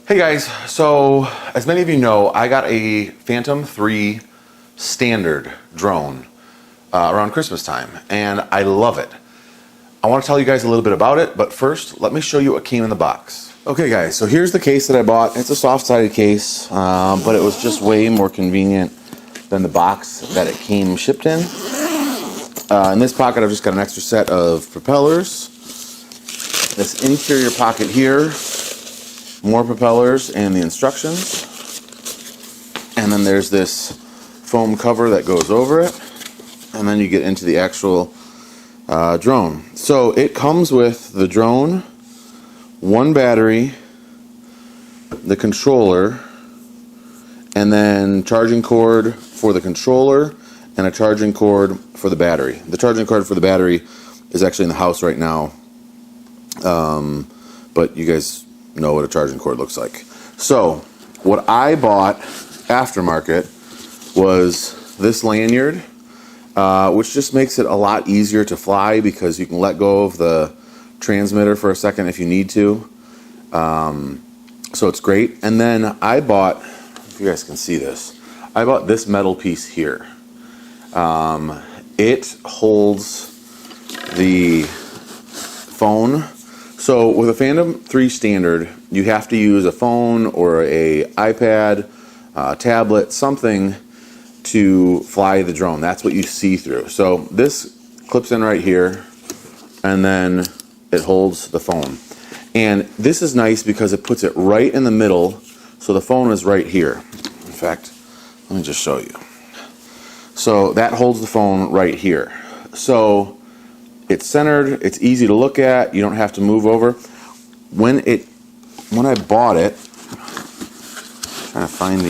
Hey guys, so as many of you know, I got a Phantom 3 standard drone around Christmas time, and I love it. I want to tell you guys a little bit about it, but first, let me show you what came in the box. Okay guys, so here's the case that I bought. It's a soft-sided case, but it was just way more convenient than the box that it came shipped in. In this pocket, I've just got an extra set of propellers. This interior pocket here, more propellers and the instructions, and then there's this foam cover that goes over it, and then you get into the actual drone. So it comes with the drone, one battery, the controller, and then charging cord for the controller and a charging cord for the battery. The charging cord for the battery is actually in the house right now, but you guys know what a charging cord looks like. So what I bought aftermarket was this lanyard, which just makes it a lot easier to fly because you can let go of the transmitter for a second if you need to. So it's great. And then I bought, if you guys can see this, I bought this metal piece here. It holds the phone. So with a Phantom 3 standard, you have to use a phone or a iPad, tablet, something to fly the drone. That's what you see through. So this clips in right here, and then it holds the phone. And this is nice because it puts it right in the middle, so the phone is right here. In fact, let me just show you. So that holds the phone right here. So it's centered, it's easy to look at, you don't have to move over. When I bought it, I'm trying to find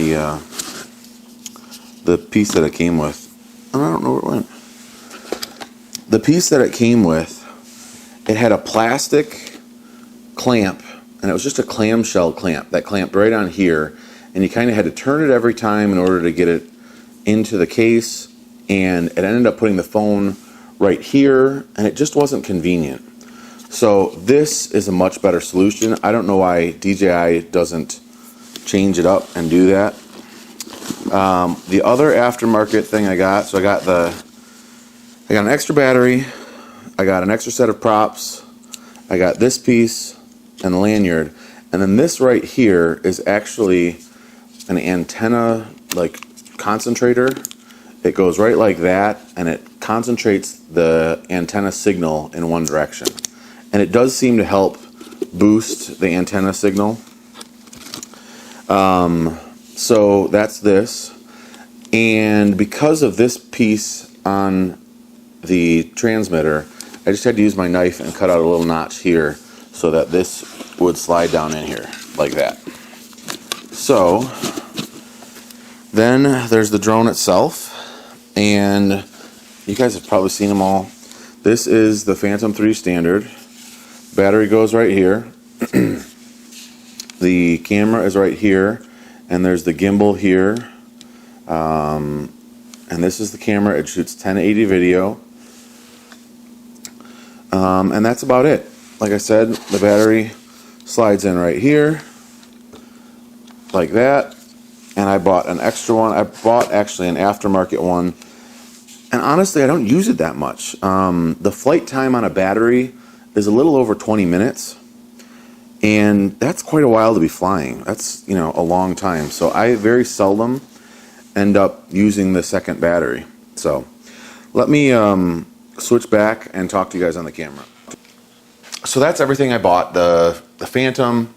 the piece that it came with. I don't know where it went. The piece that it came with, it had a plastic clamp, and it was just a clamshell clamp that clamped right on here, and you kind of had to turn it every time in order to get it into the case, and it ended up putting the phone right here, and it just wasn't convenient. So this is a much better solution. I don't know why DJI doesn't change it up and do that. The other aftermarket thing I got, so I got an extra battery, I got an extra set of props, I got this piece and the lanyard, and then this right here is actually an antenna like concentrator. It goes right like that, and it concentrates the antenna signal in one direction. And it does seem to help boost the antenna signal. So that's this. And because of this piece on the transmitter, I just had to use my knife and cut out a little notch here so that this would slide down in here like that. So then there's the drone itself. And you guys have probably seen them all. This is the Phantom 3 standard. Battery goes right here. The camera is right here, and there's the gimbal here. And this is the camera. It shoots 1080 video. And that's about it. Like I said, the battery slides in right here, like that. And I bought an extra one. I bought actually an aftermarket one. And honestly, I don't use it that much. The flight time on a battery is a little over 20 minutes. And that's quite a while to be flying. That's, you know, a long time. So I very seldom end up using the second battery. So let me switch back and talk to you guys on the camera. So that's everything I bought. The Phantom,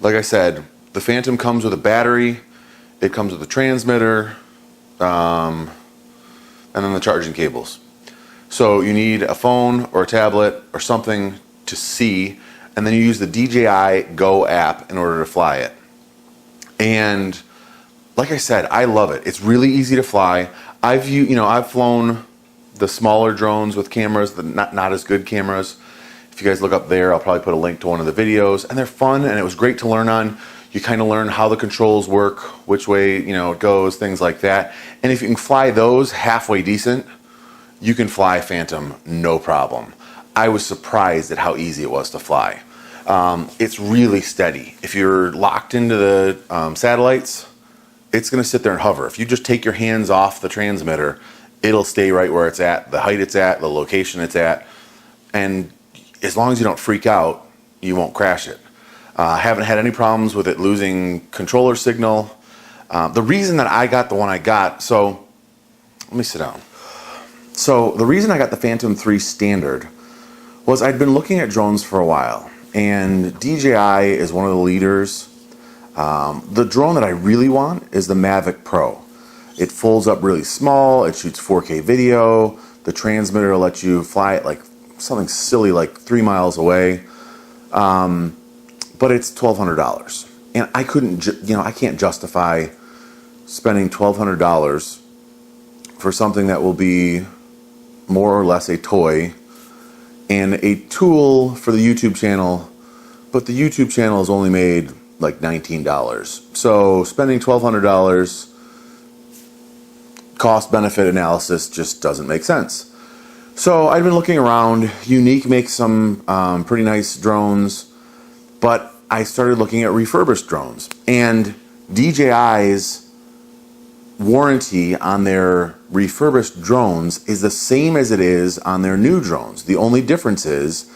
like I said, the Phantom comes with a battery. It comes with a transmitter, and then the charging cables. So you need a phone or a tablet or something to see, and then you use the DJI Go app in order to fly it. And like I said, I love it. It's really easy to fly. I've flown the smaller drones with cameras, the not as good cameras. If you guys look up there, I'll probably put a link to one of the videos, and they're fun, and it was great to learn on. You kind of learn how the controls work, which way, it goes, things like that. And if you can fly those halfway decent, you can fly Phantom no problem. I was surprised at how easy it was to fly. It's really steady. If you're locked into the satellites, it's going to sit there and hover. If you just take your hands off the transmitter, it'll stay right where it's at, the height it's at, the location it's at, and as long as you don't freak out, you won't crash it. I haven't had any problems with it losing controller signal. The reason that I got the one I got, so let me sit down. So the reason I got the Phantom 3 Standard was I'd been looking at drones for a while, and DJI is one of the leaders. The drone that I really want is the Mavic Pro. It folds up really small, it shoots 4K video, the transmitter will let you fly it like something silly like 3 miles away, but it's $1,200. And I couldn't, I can't justify spending $1,200 for something that will be more or less a toy and a tool for the YouTube channel, but the YouTube channel is only made like $19. So spending $1,200, cost benefit analysis just doesn't make sense. So I've been looking around. Unique makes some pretty nice drones, but I started looking at refurbished drones, and DJI's warranty on their refurbished drones is the same as it is on their new drones. The only difference is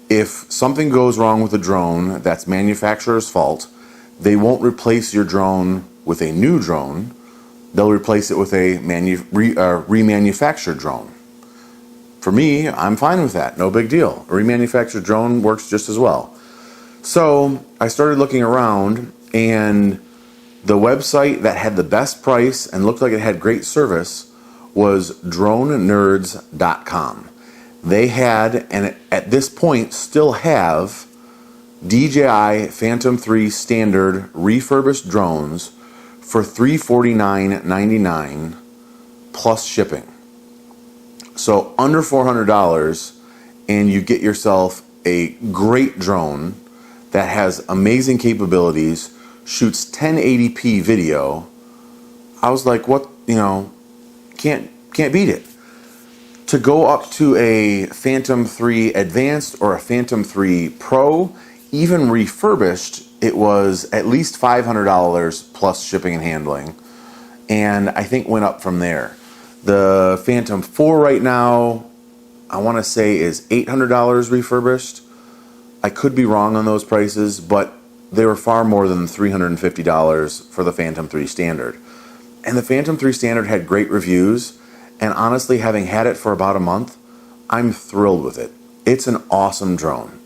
if something goes wrong with the drone that's manufacturer's fault, they won't replace your drone with a new drone. They'll replace it with a remanufactured drone. For me, I'm fine with that. No big deal. A remanufactured drone works just as well. So I started looking around, and the website that had the best price and looked like it had great service was dronenerds.com. They had, and at this point still have, DJI Phantom 3 Standard refurbished drones for $349.99 plus shipping. So under $400, and you get yourself a great drone that has amazing capabilities, shoots 1080p video. I was like, what, can't beat it. To go up to a Phantom 3 Advanced or a Phantom 3 Pro, even refurbished, it was at least $500 plus shipping and handling, and I think went up from there. The Phantom 4 right now, I want to say is $800 refurbished. I could be wrong on those prices, but they were far more than $350 for the Phantom 3 Standard. And the Phantom 3 Standard had great reviews, and honestly, having had it for about a month, I'm thrilled with it. It's an awesome drone.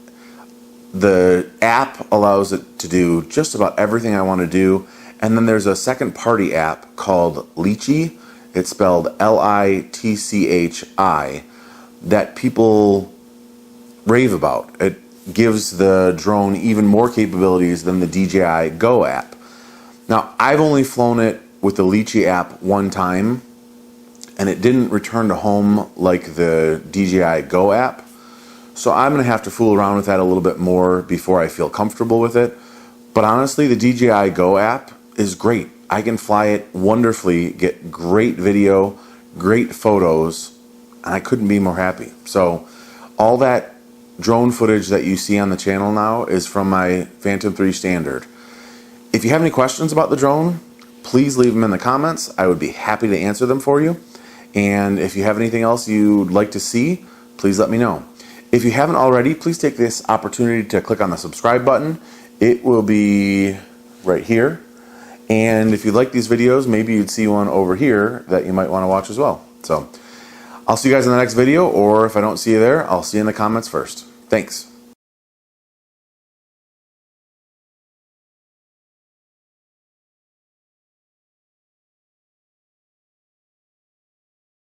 The app allows it to do just about everything I want to do, and then there's a second party app called Litchi. It's spelled Litchi, that people rave about. It gives the drone even more capabilities than the DJI Go app. Now, I've only flown it with the Litchi app one time, and it didn't return to home like the DJI Go app. So I'm going to have to fool around with that a little bit more before I feel comfortable with it. But honestly, the DJI Go app is great. I can fly it wonderfully, get great video, great photos, and I couldn't be more happy. So all that drone footage that you see on the channel now is from my Phantom 3 Standard. If you have any questions about the drone, please leave them in the comments. I would be happy to answer them for you. And if you have anything else you'd like to see, please let me know. If you haven't already, please take this opportunity to click on the subscribe button. It will be right here. And if you like these videos, maybe you'd see one over here that you might want to watch as well. So I'll see you guys in the next video, or if I don't see you there, I'll see you in the comments first. Thanks.